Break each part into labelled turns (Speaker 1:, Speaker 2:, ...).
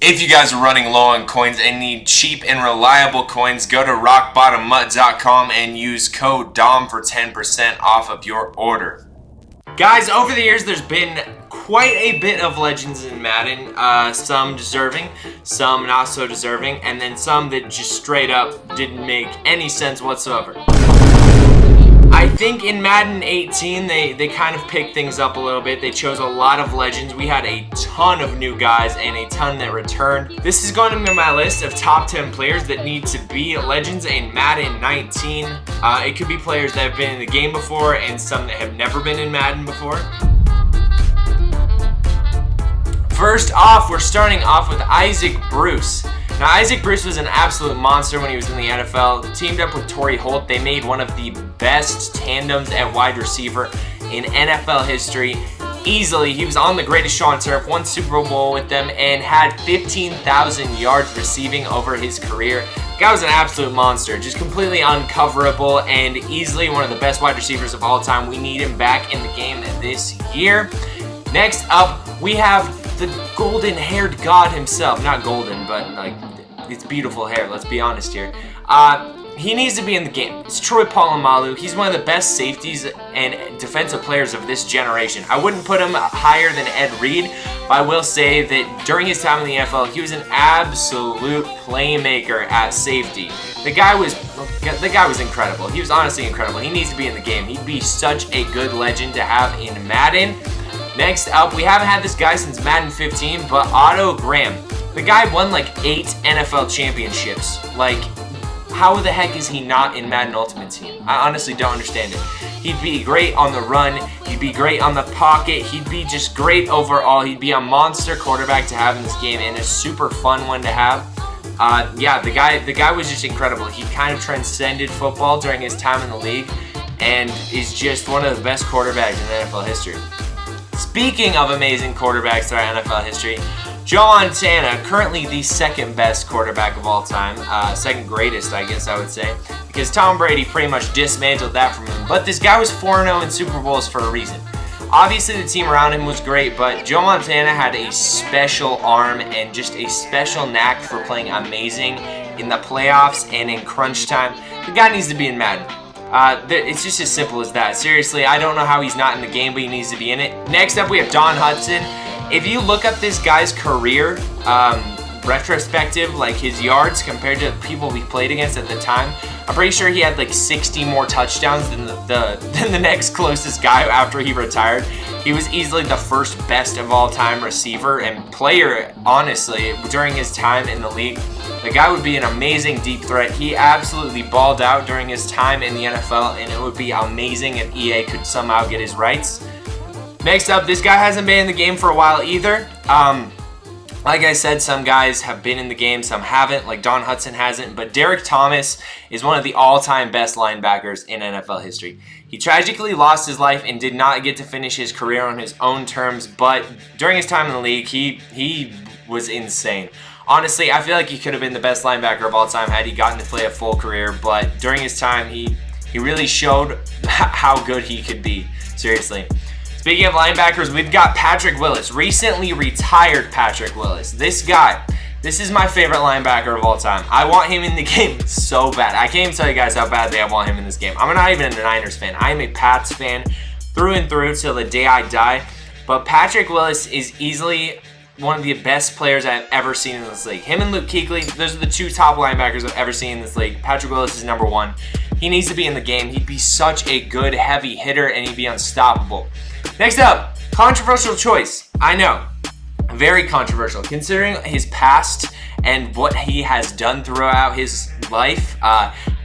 Speaker 1: If you guys are running low on coins and need cheap and reliable coins, go to rockbottommut.com and use code DOM for 10% off of your order. Guys, over the years there's been quite a bit of legends in Madden, some deserving, some not so deserving, and then some that just straight up didn't make any sense whatsoever. I think in Madden 18, they kind of picked things up a little bit. They chose a lot of legends. We had a ton of new guys and a ton that returned. This is going to be my list of top 10 players that need to be legends in Madden 19. It could be players that have been in the game before and some that have never been in Madden before. First off, we're starting off with Isaac Bruce. Now, Isaac Bruce was an absolute monster when he was in the NFL. Teamed up with Torrey Holt, they made one of the best tandems at wide receiver in NFL history. Easily, he was on the greatest show on turf, won Super Bowl with them, and had 15,000 yards receiving over his career. The guy was an absolute monster, just completely uncoverable and easily one of the best wide receivers of all time. We need him back in the game this year. Next up, we have the golden-haired god himself. Not golden, but like, it's beautiful hair, let's be honest here. He needs to be in the game. It's Troy Polamalu. He's one of the best safeties and defensive players of this generation. I wouldn't put him higher than Ed Reed, but I will say that during his time in the NFL, he was an absolute playmaker at safety. The guy was incredible. He was honestly incredible. He needs to be in the game. He'd be such a good legend to have in Madden. Next up, we haven't had this guy since Madden 15, but OTTO Graham. The guy won like 8 NFL championships. Like, how the heck is he not in Madden Ultimate Team? I honestly don't understand it. He'd be great on the run. He'd be great on the pocket. He'd be just great overall. He'd be a monster quarterback to have in this game and a super fun one to have. Yeah, the guy was just incredible. He kind of transcended football during his time in the league and is just one of the best quarterbacks in NFL history. Speaking of amazing quarterbacks throughout NFL history, Joe Montana, currently the second best quarterback of all time, second greatest, I guess I would say, because Tom Brady pretty much dismantled that from him. But this guy was 4-0 in Super Bowls for a reason. Obviously, the team around him was great, but Joe Montana had a special arm and just a special knack for playing amazing in the playoffs and in crunch time. The guy needs to be in Madden. It's just as simple as that. Seriously, I don't know how he's not in the game, but he needs to be in it. Next up, we have Don Hutson. If you look up this guy's career, retrospective, like his yards compared to the people we played against at the time, I'm pretty sure he had like 60 more touchdowns than the next closest guy after he retired. He was easily the first best of all time receiver and player, honestly, during his time in the league. The guy would be an amazing deep threat. He absolutely balled out during his time in the NFL, and it would be amazing if EA could somehow get his rights. Next up, this guy hasn't been in the game for a while either. Like I said, some guys have been in the game, some haven't, like Don Hutson hasn't, but Derrick Thomas is one of the all-time best linebackers in NFL history. He tragically lost his life and did not get to finish his career on his own terms, but during his time in the league, he was insane. Honestly, I feel like he could have been the best linebacker of all time had he gotten to play a full career, but during his time, he really showed how good he could be, seriously. Speaking of linebackers, we've got Patrick Willis, recently retired Patrick Willis. This guy, this is my favorite linebacker of all time. I want him in the game so bad. I can't even tell you guys how badly I want him in this game. I'm not even a Niners fan. I am a Pats fan through and through till the day I die. But Patrick Willis is easily one of the best players I've ever seen in this league. Him and Luke Kuechly, those are the two top linebackers I've ever seen in this league. Patrick Willis is number 1. He needs to be in the game. He'd be such a good heavy hitter and he'd be unstoppable. Next up, controversial choice. I know, very controversial. Considering his past and what he has done throughout his life,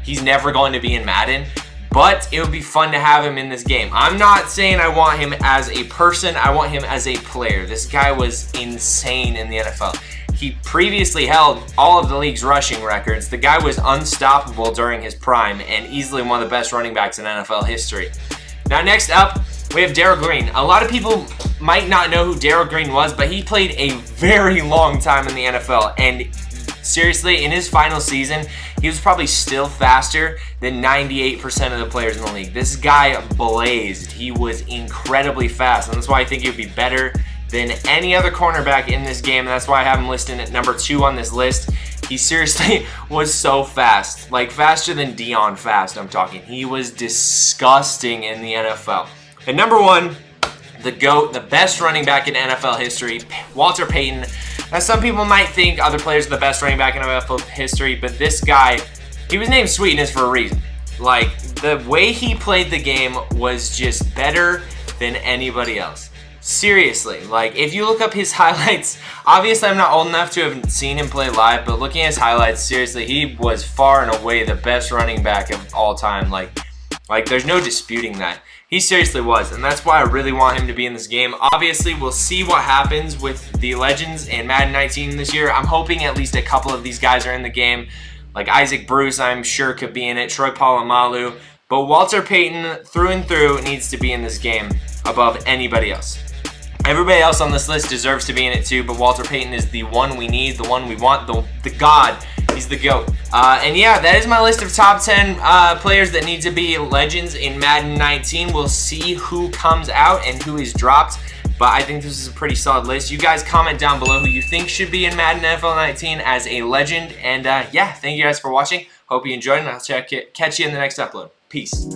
Speaker 1: he's never going to be in Madden. But it would be fun to have him in this game. I'm not saying I want him as a person, I want him as a player. This guy was insane in the NFL. He previously held all of the league's rushing records. The guy was unstoppable during his prime and easily one of the best running backs in NFL history. Now next up, we have Darrell Green. A lot of people might not know who Darrell Green was, but he played a very long time in the NFL. And seriously, in his final season, he was probably still faster than 98% of the players in the league. This guy blazed. He was incredibly fast, and that's why I think he would be better than any other cornerback in this game. And that's why I have him listed at number 2 on this list. He seriously was so fast, like faster than Dion fast, I'm talking. He was disgusting in the NFL. At number 1, the GOAT, the best running back in NFL history, Walter Payton. Now, some people might think other players are the best running back in NFL history, but this guy, he was named Sweetness for a reason. Like, the way he played the game was just better than anybody else. Seriously, like, if you look up his highlights, obviously I'm not old enough to have seen him play live, but looking at his highlights, seriously, he was far and away the best running back of all time. Like there's no disputing that. He seriously was, and that's why I really want him to be in this game. Obviously, we'll see what happens with the Legends and Madden 19 this year. I'm hoping at least a couple of these guys are in the game. Like Isaac Bruce, I'm sure could be in it. Troy Polamalu. But Walter Payton, through and through, needs to be in this game above anybody else. Everybody else on this list deserves to be in it too, but Walter Payton is the one we need, the one we want, the God. He's the GOAT. And yeah, that is my list of top 10 players that need to be legends in Madden 19. We'll see who comes out and who is dropped, but I think this is a pretty solid list. You guys comment down below who you think should be in Madden NFL 19 as a legend. And yeah, thank you guys for watching. Hope you enjoyed, and I'll catch you in the next upload. Peace.